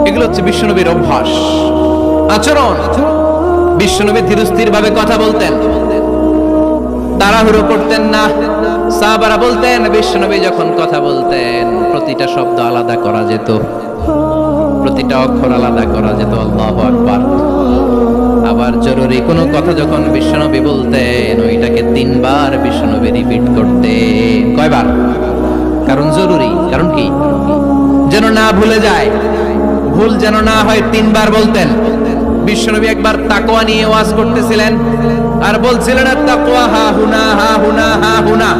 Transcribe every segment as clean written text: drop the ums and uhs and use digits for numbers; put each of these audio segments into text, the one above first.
এগুলো হচ্ছে বিশ্বনবীর অভ্যাস, আচরণ। বিশ্বনবী ধীরস্থির ভাবে কথা বলতেন, তাড়াহুড়ো করতেন না। সাহাবারা বলতেন বিশ্বনবী যখন কথা বলতেন প্রতিটা শব্দ আলাদা করা যেত, প্রতিটা অক্ষর আলাদা করা যেত। আল্লাহু আকবার। আবার জরুরি কোনো কথা যখন বিশ্বনবী বলতেন ওইটাকে 3 বার বিশ্বনবী রিপিট করতেন। কয়বার? কারণ জরুরি। কারণ কি? যেন না ভুলে যায়, ভুল যেন না হয়। 3 বার বলতেন। বিশ্বনবী একবার তাকওয়া নিয়ে ওয়াজ করতেছিলেন আর বলছিলেন তাকওয়া হা হুনা হা হুনা হা হুনা,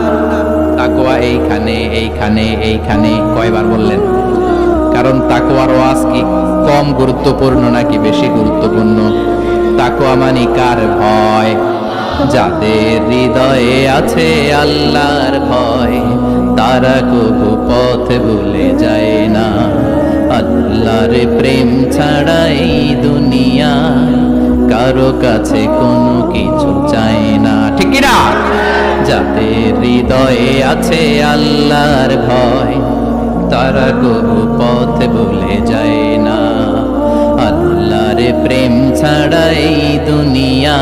তাকওয়া এইখানে এইখানে এইখানে। কয়বার বললেন? কারণ তাকওয়ার ওয়াজ কি কম গুরুত্বপূর্ণ নাকি বেশি গুরুত্বপূর্ণ? তাকওয়া মানে কার ভয়? যাদের হৃদয়ে আছে আল্লাহর ভয় তারা কবু পথ ভুলে যায় না। আল্লাহর প্রেম ছাড়া এই দুনিয়া কারো কাছে কোনো কিছু চায় না, ঠিক কি না? যাদের হৃদয়ে আছে আল্লাহর ভয় তারা কবু পথ ভুলে যায় না। আল্লাহর প্রেম ছাড়া এই দুনিয়া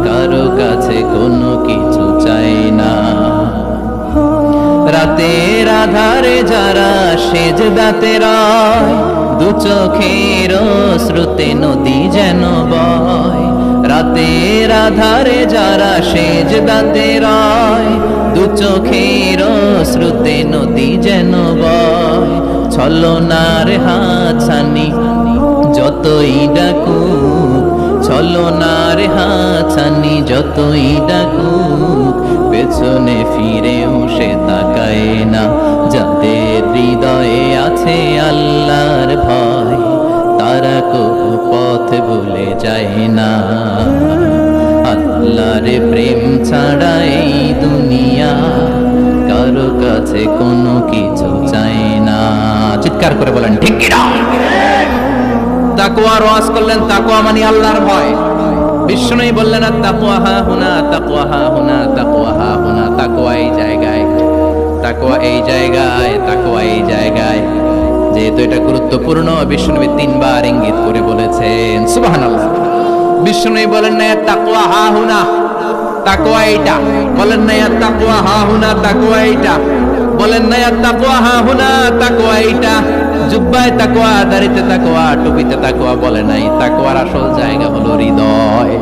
কারো কাছে কোনো কিছু চায় না। রাতের আধারে যারা সেজদাতে রয় দু চোখের শ্রুতে নদী যেন বয়। রাতের আধারে যারা সেজদাতে রয় দু চোখের শ্রুতে নদী যেন বয়। ছলনার হাতছানি যতই ডাকুক, ছলনার হাতছানি যতই ডাকুক পেছনে ফিরেও সে তাকায় না। যাদের হৃদয়ে আছে আল্লাহর ভয় তারা কবু পথ ভুলে যায় না। আল্লাহর প্রেম ছাড়া এই দুনিয়া কারো কাছে কোনো কিছু চায় না। চিৎকার করে বলেন ঠিক কি না? তাকওয়ার ওয়াজ করলেন, তাকওয়া মানে আল্লাহর ভয়। বিষ্ণুই বললেন তাকওয়া হা হুনা, তাকওয়া হা হুনা, তাকওয়া হা হুনা। তাকওয়া এই জায়গায়, তাকওয়া এই জায়গায়, তাকওয়া এই জায়গায়। যেহেতু এটা গুরুত্বপূর্ণ বিষ্ণুনবী 3 বার ইঙ্গিত করে বলেছেন। সুবহানাল্লাহ। বিষ্ণুই বলেন না তাকওয়া হা হুনা, তাকওয়া এইটা। বলেন না তাকওয়া হা হুনা, তাকওয়া এইটা। বলেন না তাকওয়া হা হুনা, তাকওয়া এইটা। জুব্বায় তাকওয়া, দাড়িতে তাকওয়া, টুপিতে তাকওয়া বলে নাই। তাকওয়ার আসল জায়গা হলো হৃদয়।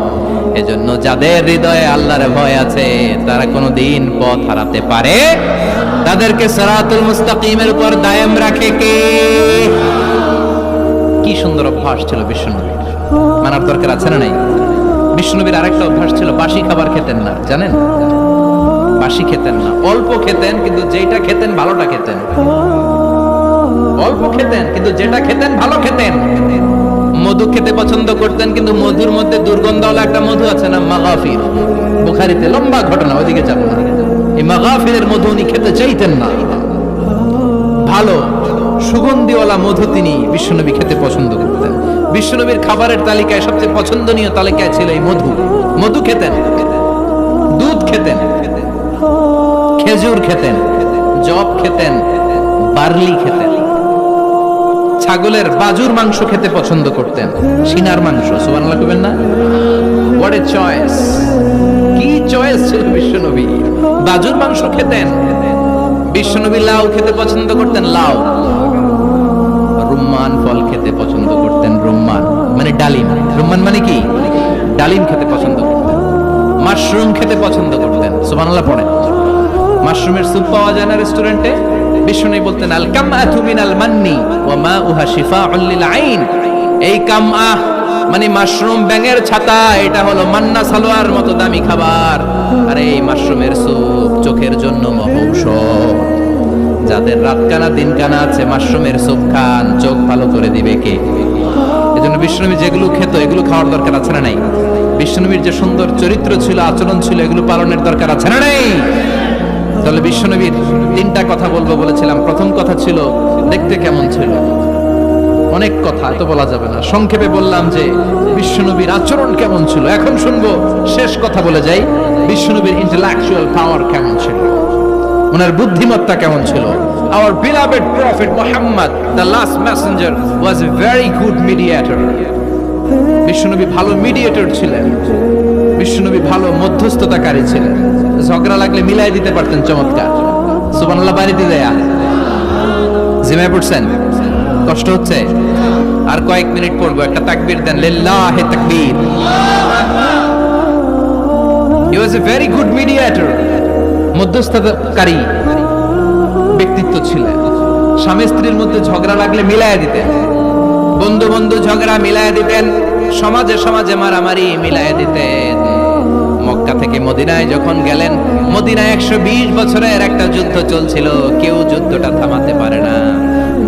এজন্য যাদের হৃদয়ে আল্লাহর ভয় আছে তারা কোনোদিন পথ হারাতে পারে। তাদেরকে সিরাতুল মুস্তাকিমের উপর দায়েম রাখে কে? কি সুন্দর অভ্যাস ছিল বিশ্বনবীর, মানার দরকার আছে না নাই? বিশ্বনবীর আরেকটা অভ্যাস ছিল, বাসি খাবার খেতেন না। জানেন? বাসি খেতেন না, অল্প খেতেন, কিন্তু যেটা খেতেন ভালোটা খেতেন। অল্প খেতেন কিন্তু যেটা খেতেন ভালো খেতেন। মধু খেতে পছন্দ করতেন, কিন্তু মধুর মধ্যে দুর্গন্ধওয়ালা একটা মধু আছে না, মাগাফির। বুখারীতে লম্বা ঘটনা, ওইদিকে যাব না। এই মাগাফিরের মধু উনি খেতে চাইতেন না। ভালো সুগন্ধিওয়ালা মধু তিনি বিশ্বনবী খেতে পছন্দ করতেন। বিশ্বনবীর খাবারের তালিকায় সবচেয়ে পছন্দনীয় তালিকায় ছিল এই মধু। মধু খেতেন, দুধ খেতেন, খেজুর খেতেন, জব খেতেন, বার্লি খেতেন, ছাগলের বাজুর মাংস খেতে পছন্দ করতেন, সিনার মাংস। সুবহানাল্লাহ কইবেন না? What a choice! কি চয়েস ছিল বিশ্বনবী! বাজুর মাংস খেতেন। বিশ্বনবী লাউ খেতে পছন্দ করতেন, লাউ। রুম্মান ফল খেতে পছন্দ করতেন, রুম্মান মানে ডালিম। রুম্মান মানে কি? ডালিম খেতে পছন্দ করতেন। মাশরুম খেতে পছন্দ করতেন। সুবহানাল্লাহ পড়েন। মাশরুমের স্যুপ পাওয়া যায় না রেস্টুরেন্টে? বিষ্ণু বলতেন আল কামআতু মিনাল মান্নি ওয়া মাউহা শিফাউন লিল আইন। এই কামআহ মানে মাশরুম, ব্যাঙের ছাতা, এটা হলো মান্না সালোয়ার মতো দামি খাবার। আর এই মাশরুমের স্যুপ চোখের জন্য মহৌষধ। যাদের রাত কানা দিন কানা আছে মাশরুমের স্যুপ খান, চোখ ভালো করে দিবে কে? এজন্য বিষ্ণুনবী যেগুলো খেত এগুলো খাওয়ার দরকার আছে না নাই? বিষ্ণুনবীর যে সুন্দর চরিত্র ছিল, আচরণ ছিল, এগুলো পালনের দরকার আছে না নাই? তাহলে বিশ্বনবীর 3টা কথা বলবো বলেছিলাম। প্রথম কথা ছিল দেখতে কেমন ছিল। অনেক কথা এত বলা যাবে না, সংক্ষেপে বললাম যে বিশ্বনবীর আচরণ কেমন ছিল। এখন শুনবো, শেষ কথা বলে যাই, বিশ্বনবীর ইন্টেলেকচুয়াল পাওয়ার কেমন ছিল, ওনার বুদ্ধিমত্তা কেমন ছিল। our beloved prophet Muhammad, the last messenger, was a very good mediator. বিশ্বনবী ভালো মিডিয়েটর ছিলেন, বিশ্বনবী ভালো মধ্যস্থতাকারী ছিলেন। ঝগড়া লাগলে মিলাই দিতে পারতেন চমৎকার। সুবহানাল্লাহ বাড়িতে দেয়া জিমায় পড়ছেন, কষ্ট হচ্ছে, আর কয়েক মিনিট পড়বো, একটা তাকবীর দেন, লিল্লাহি তাকবীর। He was a very good mediator, মধ্যস্থতাকারী ব্যক্তিত্ব ছিলেন। স্বামী স্ত্রীর মধ্যে ঝগড়া লাগলে মিলাইয়া দিতেন, বন্ধু বন্ধু ঝগড়া মিলাইয়া দিতেন, সমাজে সমাজে মারামারি মিলাইয়া দিতেন। মক্কা থেকে মদিনায় যখন গেলেন, মদিনায় 120 বছরের একটা যুদ্ধ চলছিল, কেউ যুদ্ধটা থামাতে পারে না।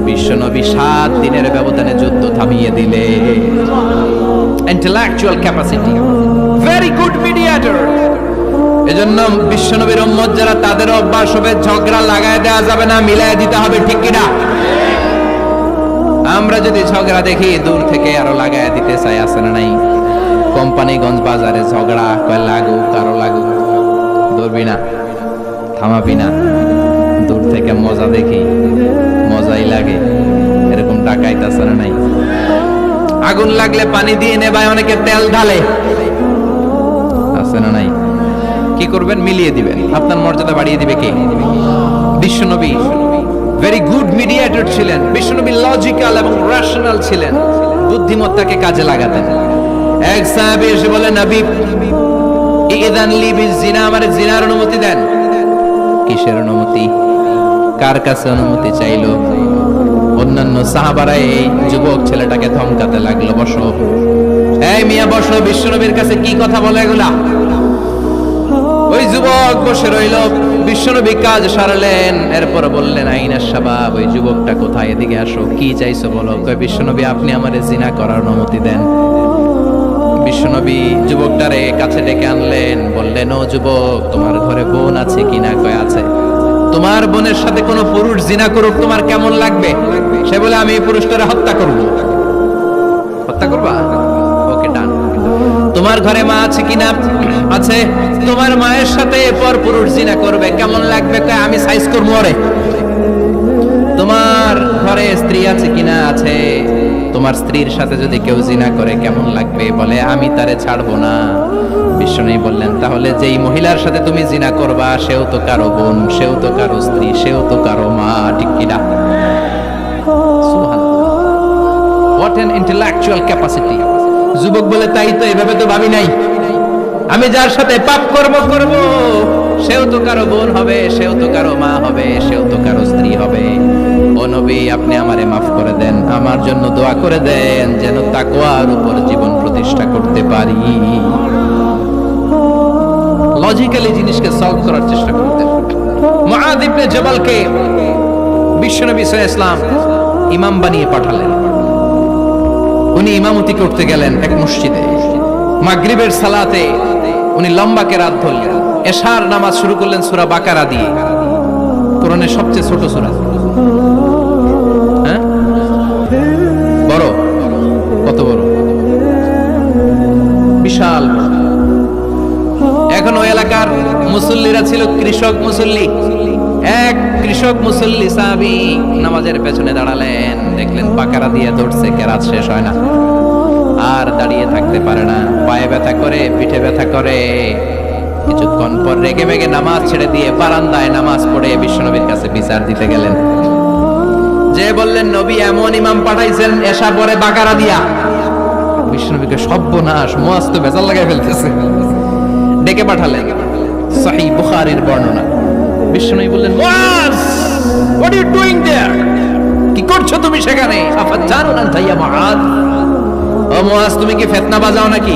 বিশ্বনবী 7 দিনের ব্যবধানে যুদ্ধ থামিয়ে দিলে। Intellectual capacity, very good mediator. এজন্য বিশ্বনবীর উম্মত যারা, তাদের অভ্যাস হবে ঝগড়া লাগায় দেওয়া যাবে না, মিলায় দিতে হবে, ঠিক কিনা? আমরা যদি ঝগড়া দেখি দূর থেকে আরো লাগায় দিতে চাই, আছে না নাই? কোম্পানিগঞ্জ বাজারে ঝগড়া, কয় লাগুক, কারো লাগুক, ধরবি না, থামাবি না, দূর থেকে মজা দেখি, মজাই লাগে, এরকম ডাকাইত আছে না নাই? আগুন লাগলে পানি দিয়ে নেবায়, অনেকে তেল ঢালে, আছে না নাই? কি করবেন? মিলিয়ে দিবেন, আপনার মর্যাদা বাড়িয়ে দিবে কে? বিশ্বনবী ভেরি গুড মিডিয়েটর ছিলেন। বিশ্বনবী লজিক্যাল এবং রেশনাল ছিলেন, বুদ্ধিমত্তাকে কাজে লাগাতেন। এক সাহাবী এসে বলে, নবী ইযান লি বিজিনা, আমারে জিনার অনুমতি দেন। কিসের অনুমতি? কার কাছে অনুমতি চাইলো? অন্যান্য সাহাবারা এই যুবক ছেলেটাকে ধমকাতে লাগলো, বসো, এই মিয়া বসো, বিশ্বনবীর কাছে কি কথা বলে এগুলা? ওই যুবক বসে রইল, বিশ্বনবী কাজ সারলেন, এরপর বললেন, আইনা শাবাব, ওই যুবকটা কোথায়, এদিকে আসো, কি চাইছো বলো। কয়, বিশ্বনবী আপনি আমারে জিনা করার অনুমতি দেন। বিশ্বনবী যুবকটারে কাছে ডেকে আনলেন, বললেন, ও যুবক, তোমার ঘরে বোন আছে কিনা? কয়, আছে। তোমার বোনের সাথে কোনো পুরুষ জিনা করুক, তোমার কেমন লাগবে? সে বলে, আমি এই পুরুষটারে হত্যা করব। হত্যা করবা? ওকে, ডান। তোমার ঘরে মা আছে কিনা? আছে। তোমার মায়ের সাথে পর পুরুষ জিনা করবে, কেমন লাগবে? কয়, আমি সাইজ করবো ওরে। তোমার ঘরে স্ত্রী আছে কিনা? আছে। তোমার স্ত্রীর সাথে যদি কেউ জিনা করে কেমন লাগবে? বলে, আমি তারে ছাড়বো না। বিশ্বনবী বললেন, তাহলে যেই মহিলার সাথে তুমি জিনা করবা, সেও তো কারো বোন, সেও তো কারো স্ত্রী, সেও তো কারো মা, ঠিক কিনা? What an intellectual capacity. যুবক বলে, তাই তো, এভাবে তো ভাবি নাই। আমি যার সাথে পাপ করব সেও তো কারো বোন হবে, সেও তো কারো মা হবে, সেও তো কারো স্ত্রী হবে। ও নবী, আপনি আমারে মাফ করে দেন, আমার জন্য দোয়া করে দেন, যেন তাকওয়ার উপর জীবন প্রতিষ্ঠা করতে পারি। লজিক্যালি জিনিসকে সলভ করার চেষ্টা করতেন। মুআয ইবনে জাবালকে বিশ্বনবী সাল্লাল্লাহু আলাইহি ওয়াসাল্লাম ইমাম বানিয়ে পাঠালেন। উনি ইমামতি করতে গেলেন এক মসজিদে। মাগরিবের সালাতে উনি লম্বা কেরাত ধরলেন। এশার নামাজ শুরু করলেন সূরা বাকারা দিয়ে, কোরআনের সবচেয়ে ছোট সূরা। হ্যাঁ, বড়, কত বড়, বিশাল। এখন ওই এলাকার মুসল্লিরা ছিল কৃষক মুসল্লি। এক কৃষক মুসল্লি সাহাবী নামাজের পেছনে দাঁড়ালেন, দেখলেন বাকারা দিয়ে ধরছে, কেরাত শেষ হয় না, আর দাঁড়িয়ে থাকতে পারে না, পায়ে ব্যথা করে, পিঠে ব্যথা করে। কিছুক্ষণ পর রেগে মেগে নামাজ ছেড়ে দিয়ে বারান্দায় নামাজ পড়ে বিশ্বনবীর কাছে বিচার দিতে গেলেন। যে বললেন, নবী এমন ইমাম পাঠাইছেন এশা পরে বাকারা দিয়া। বিশ্বনবীকে সর্বনাশ, মুআয তো বেজাল লাগাই ফেলতেছে। ডেকে পাঠালেন, সহিহ বুখারীর বর্ণনা। বিশ্বনবী বললেন, মুআয, what are you doing there? কি করছো তুমি সেখানে? আফাজানুন আনতা ইয়া মুআয, ও মুআয, তুমি কি ফিতনা বাজাও নাকি?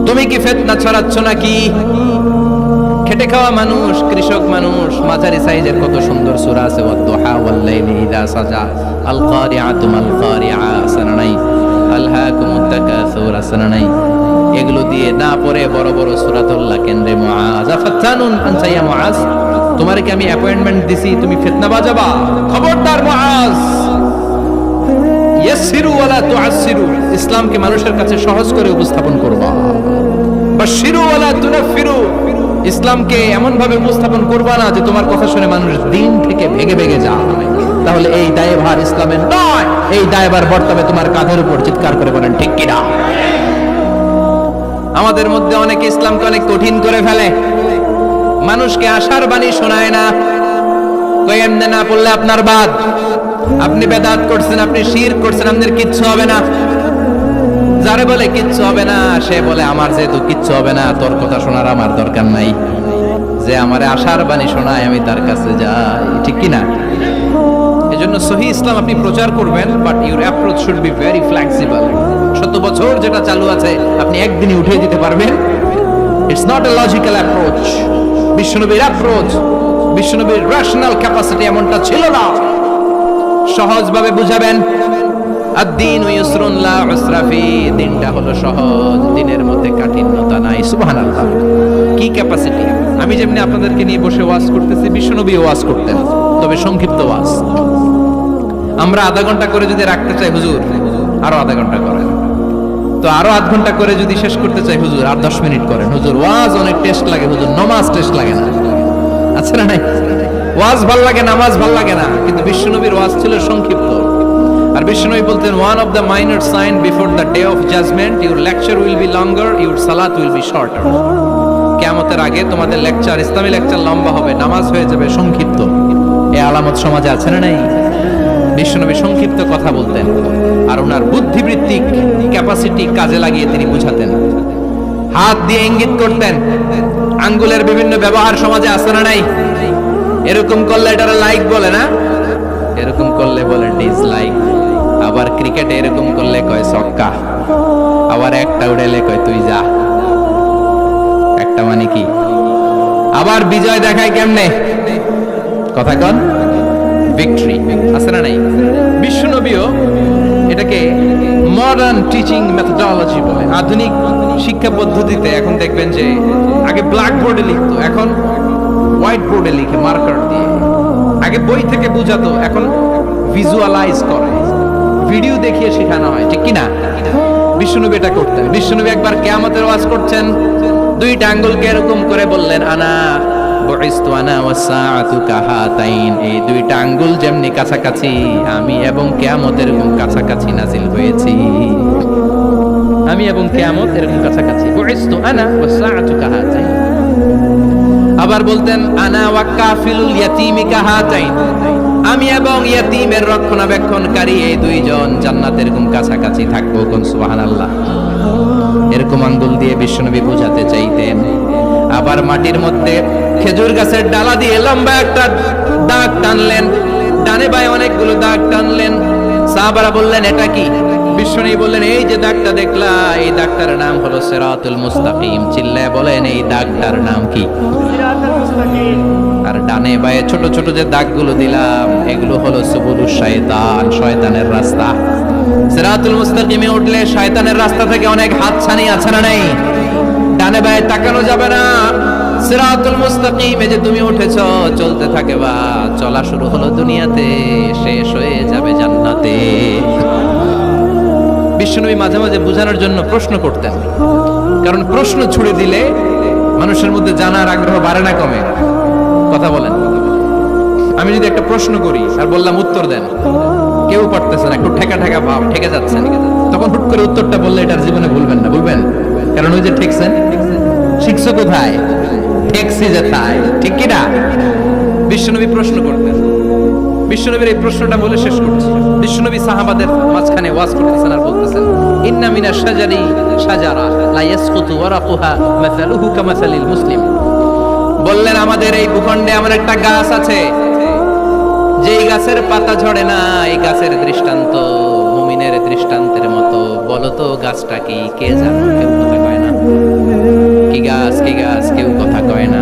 তুমি কি ফিতনা ছড়াচ্ছ নাকি? খেটে খাওয়া মানুষ, কৃষক মানুষ, মাঝারি সাইজের কত সুন্দর সূরা আছে, ওয়াদ-দুহা ওয়াল-লাইলি ইযা সাজা, আল কারিআতু মাল কারিআ, সানানাই, আলহাকুমুত তাকাসুর, সানানাই। এগুলো দিয়ে না পড়ে বড় বড় সূরা ধরলা কেন্দ্রে। মুআয, আফাতানুন আনতা ইয়া মুআয, তোমারে কি আমি অ্যাপয়েন্টমেন্ট দিছি তুমি ফিতনা বাজাবা? খবরদার মুআয। ইয়াসসিরু ওয়ালা তুআসসিরু, ইসলামকে মানুষের কাছে সহজ করে উপস্থাপন করবা। বাশশিরু ওয়ালা তুনাফিরু, ইসলামকে এমন ভাবে উপস্থাপন করবা না যে তোমার কথা শুনে মানুষ দিন থেকে ভেগে ভেগে যায়। তাহলে এই দায়ভার ইসলামের নয়, এই দায়ভার বর্তমানে তোমার কাঁধের উপর। চিৎকার করে বলেন ঠিক কিনা? আমাদের মধ্যে অনেকে ইসলামকে অনেক কঠিন করে ফেলে, মানুষকে আশার বাণী শোনায় না। কই এমনে না পড়লে আপনার বাদ, আপনি বেদাত করছেন, আপনি শিরক করছেন, আপনার কিচ্ছু হবে না। যারে বলে কিচ্ছু হবে না, সে বলে আমার যেহেতু কিচ্ছু হবে না, তোর কথা শোনার আমার দরকার নাই। যে আমারে আশার বাণী শোনায় আমি তার কাছে যাই, ঠিক কিনা? এজন্য সহিহ ইসলাম আপনি প্রচার করবেন, but your approach should be very flexible. 70 বছর যেটা চালু আছে আপনি একদিনই উঠিয়ে দিতে পারবেন? It's not a logical approach. বিশ্বনবীর অ্যাপ্রোচ, বিশ্বনবীর রেশনাল ক্যাপাসিটি এমনটা ছিল না। সহজভাবে বুঝাবেন। আদ-দীন ইউসরুন লা উসরা ফি, দিনটা হলো সহজ, দিনের মধ্যে কাঠিন্যতা নাই। সুবহানাল্লাহ, কি ক্যাপাসিটি! আমি যেমনি আপনাদেরকে নিয়ে বসে ওয়াজ করতেছি, বিশ্বনবী ওয়াজ করতেন, তবে সংক্ষিপ্ত ওয়াজ। আমরা আধা ঘন্টা করে যদি রাখতে চাই, হুজুর আরো আধা ঘন্টা করেন। তো আরো আধ ঘন্টা করে যদি শেষ করতে চাই, হুজুর আর 10 মিনিট করেন। হুজুর ওয়াজ অনেক টেস্ট লাগে, হুজুর নামাজ টেস্ট লাগে না। আচ্ছা না নাই? ওয়াজ ভাল লাগে, নামাজ ভাল লাগে না, কিন্তু বিশ্বনবীর ওয়াজ ছিল সংক্ষিপ্ত। আর বিশ্বনবী বলতেন, one of the minor sign before the day of judgement, your lecture will be longer, your সালাত উইল বি শর্টার। কিয়ামতের আগে তোমাদের লেকচার, ইসলামী লেকচার লম্বা হবে, নামাজ হয়ে যাবে সংক্ষিপ্ত। এই আলামত সমাজে আছে না নাই? বিশ্বনবী সংক্ষিপ্ত কথা বলতেন, আর ওনার বুদ্ধিবৃত্তিক ক্যাপাসিটি কাজে লাগিয়ে তিনি বুঝাতেন। হাত দিয়ে ইঙ্গিত করতেন, আঙ্গুলের বিভিন্ন ব্যবহার সমাজে আছে না নাই? এরকম করলে এটারে লাইক বলে না, এরকম করলে বলে ডিসলাইক। আবার ক্রিকেটে এরকম করলে কয় ছক্কা, আবার একটা উড়াইলে কয় তুই যা। একটা মানে কি? আবার বিজয় দেখায় কেমনে? কথা কন, ভিক্টরি আছে না নাই? বিশ্বনবীও এটাকে মডার্ন টিচিং মেথোডোলজি বলে। আধুনিক শিক্ষা পদ্ধতিতে এখন দেখবেন যে আগে ব্ল্যাক বোর্ডে লিখতো, এখন হোয়াইট বোর্ডে লিখে মার্কার দিয়ে। আগে বই থেকে বুঝাতো, এখন ভিজুয়ালাইজ করে, ভিডিও দেখিয়ে শেখানো হয়, ঠিক কিনা? বিশ্বনবী এটা করতেন। বিশ্বনবী একবার কিয়ামতের ওয়াজ করছেন, দুইটা আঙ্গুলকে এরকম করে বললেন, আনা বুইসতু আনা ওয়াসসাআতু কাহাতাইন, এই দুইটা আঙ্গুল যেমনি কাছাকাছি, আমি এবং কিয়ামত এরকম কাছাকাছি নাজিল হয়েছি। আমি এবং কিয়ামত এরকম কাছাকাছি। বুইসতু আনা ওয়াসসাআতু কাহাতাইন। আবার বলতেন, আনা ওয়া কাফিলুল ইয়াতীমি কাহাতাইন, আমি এবং ইয়াতীমের রক্ষণাবেক্ষণকারী এই দুইজন জান্নাতে এরকম কাছাকাছি থাকবো। কোন সুবহানাল্লাহ। এরকম আঙ্গুল দিয়ে বিশ্বনবী বুঝাতে চাইতেন। আবার মাটির মধ্যে খেজুর গাছের ডালা দিয়ে লম্বা একটা দাগ টানলেন, ডানে বায়ে অনেকগুলো দাগ টানলেন। সাহাবারা বললেন, এটা কি? বিশ্বনবী বললেন, এই যে দাগটা দেখলা, এই দাগটার নাম হলো সিরাতুল মুস্তাকিম। চিল্লায় বলেন, এই দাগটার নাম কি? সিরাতুল মুস্তাকিম। আর ডানে বায়ে ছোট ছোট যে দাগগুলো দিলাম, এগুলো হলো সুবুলুশ শয়তান, শয়তানের রাস্তা। সিরাতুল মুস্তাকিমে উঠলে শয়তানের রাস্তা থেকে অনেক হাতছানি আছে না নাই? ডানে বায়ে তাকানো যাবে না। সিরাতুল মুস্তাকিমে যে তুমি উঠেছো, চলতে থাকে, বা চলা শুরু হলো দুনিয়াতে, শেষ হয়ে যাবে জান্নাতে। বিশ্বনবী মাঝে মাঝে বোঝানোর জন্য প্রশ্ন করতেন, কারণ প্রশ্ন ছুড়ে দিলে মানুষের মধ্যে জানার আগ্রহ বাড়ে না কমে? কথা বলেন। আমি যদি একটা প্রশ্ন করি আর বললাম উত্তর দেন, কেউ পারতেছে না, একটু ঠেকা ঠেকা ভাব, ঠেকে যাচ্ছেন, তখন হুট করে উত্তরটা বললে এটার জীবনে ভুলবেন না, ভুলবেন? কারণ ওই যে ঠেকছেন, শিখছো কোথায়? ঠেকছি যে তাই, ঠিক কিনা? বিশ্বনবী প্রশ্ন করতেন। বিশ্বনবীর এই প্রশ্নটা বলে শেষ করছি। বিশ্বনবী সাহাবাদের মাঝখানে ওয়াজ করতেছেন আর বলতেছেন, ইন্না মিনাশ শাজারি শাজারা লা ইয়াসকুতু ওয়ারাকুহা মাসালুহু কামাসালিল মুসলিম। বললেন, আমাদের এই ভূখণ্ডে আমার একটা গাছ আছে, যেই গাছের পাতা ঝরে না, এই গাছের দৃষ্টান্ত মুমিনের দৃষ্টান্তের মতো। বলো তো গাছটা কি? কে জানো? কেউ কথা কয় না। কি গাছ? কি গাছ? কেউ কথা কয় না,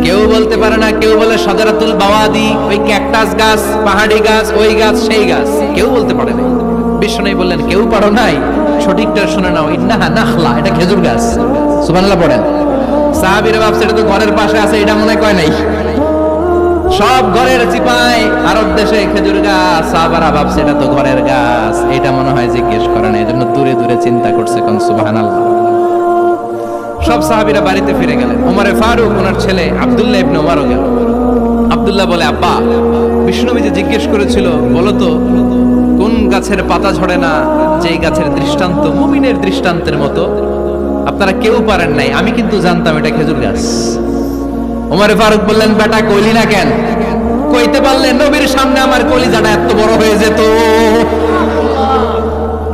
কেউ বলতে পারে না। কেউ বলে শাজারাতুল বাওয়াদি, ওই ক্যাকটাস গাছ, পাহাড়ি গাছ, ওই গাছ, সেই গাছ, কেউ বলতে পারে না। বিশ্বনবী বললেন, কেউ পারো নাই? সঠিকটা শুনে নাও, ইন্নাহা নাখলা, এটা খেজুর গাছ। সুবহানাল্লাহ পড়েন। সাহাবীরা ভাবছে এটা তো ঘরের পাশে আছে, এটা মনে কয় নাই। সব ঘরের চিপায়, আরব দেশে খেজুর গাছ, সাহাবারা ভাবছে এটা তো ঘরের গাছ, এটা মনে হয় জিজ্ঞেস করে না, এজন্য দূরে দূরে চিন্তা করছে কোন সুবহানাল্লাহ। সব সাহাবীরা বাড়িতে ফিরে গেলেন। ওমরে ফারুক ওনার ছেলে আব্দুল্লাহ ইবনে ওমরও গেল। আব্দুল্লাহ বলে, আব্বা, বিষ্ণুনবী যে জিজ্ঞেস করেছিল বলো তো কোন গাছের পাতা ঝরে না, যেই গাছের দৃষ্টান্ত মুমিনের দৃষ্টান্তের মতো, আপনারা কেউ পারেন নাই, আমি কিন্তু জানতাম এটা খেজুর গাছ। ওমরে ফারুক বললেন, বেটা কইলি না কেন? কইতে পারলে নবীর সামনে আমার কলিজাটা এত বড় হয়ে যেত।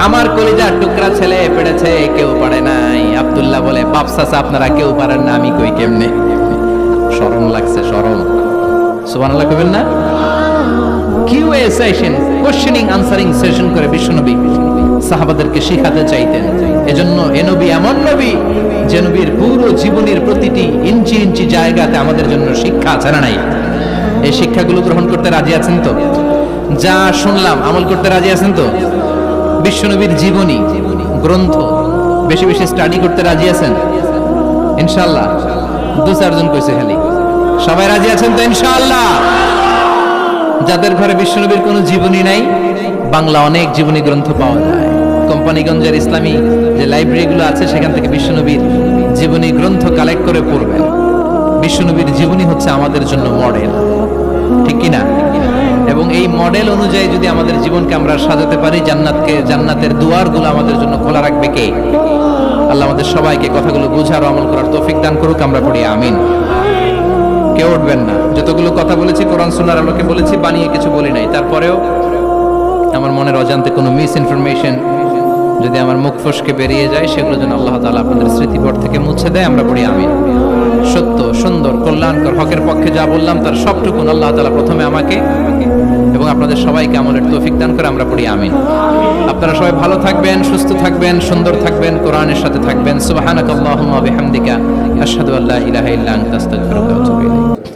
আমার কলিজার টুকরা ছেলে পেড়েছে, কেউ পারে নাই। আব্দুল্লাহ বলে, বাপ চাচা আপনারা কেউ পারেন না, আমি কই কেমনে? শরম লাগছে, শরম। সুবহানাল্লাহ কইবেন না? QA session, questioning answering session করে বিশ্বনবী সাহাবাদেরকে শিখাতে চাইতেন। এজন্য এ নবী এমন নবী যে নবীর পুরো জীবনের প্রতিটি ইঞ্চি ইঞ্চি জায়গাতে আমাদের জন্য শিক্ষা আছে না নাই? এই শিক্ষাগুলো গ্রহণ করতে রাজি আছেন তো? যা শুনলাম আমল করতে রাজি আছেন তো? বিশ্বনবীর জীবনী গ্রন্থ বেশি বেশি স্টাডি করতে রাজি আছেন ইনশাআল্লাহ? দু চারজন কইছে খালি। সবাই রাজি আছেন তো ইনশাআল্লাহ? যাদের ঘরে বিশ্বনবীর কোনো জীবনী নাই, বাংলা অনেক জীবনী গ্রন্থ পাওয়া যায়। কোম্পানিগঞ্জের ইসলামী যে লাইব্রেরিগুলো আছে সেখান থেকে বিশ্বনবীর জীবনী গ্রন্থ কালেক্ট করে পড়বেন। বিশ্বনবীর জীবনী হচ্ছে আমাদের জন্য মডেল, ঠিক কি না? এবং এই মডেল অনুযায়ী যদি আমাদের জীবনকে আমরা সাজাতে পারি, জান্নাতের দুয়ারগুলো আমাদের জন্য খোলা রাখবে কে? আল্লাহ আমাদের সবাইকে কথাগুলো বুঝার ও আমল করার তৌফিক দান করুক, আমরা পড়ি আমিন। কেউ উঠবেন না। যতগুলো কথা বলেছি কোরআন সুন্নাহর আলোকে বলেছি, বানিয়ে কিছু বলি নাই। তারপরেও আমার মনের অজান্তে কোনো মিস ইনফরমেশন যদি আমার মুখ ফসকে বেরিয়ে যায়, সেগুলো যেন আল্লাহ তাআলা আপনাদের স্মৃতিপট থেকে মুছে দেয়, আমরা পড়ি আমিন। সত্য, সুন্দর, কল্যাণকর, হকের পক্ষে যা বললাম তার সবটুকুন আল্লাহ তাআলা প্রথমে আমাকে এবং আপনাদের সবাইকে আমলের তৌফিক দান করে, আমরা পড়ি আমিন। আপনারা সবাই ভালো থাকবেন, সুস্থ থাকবেন, সুন্দর থাকবেন, কোরআনের সাথে থাকবেন। সুবহানাকাল্লাহুম্মা ওয়া বিহামদিকা আশহাদু আল্লা ইলাহা ইল্লা আনতা আস্তাগফিরুকা ওয়া আতুবু ইলাইক।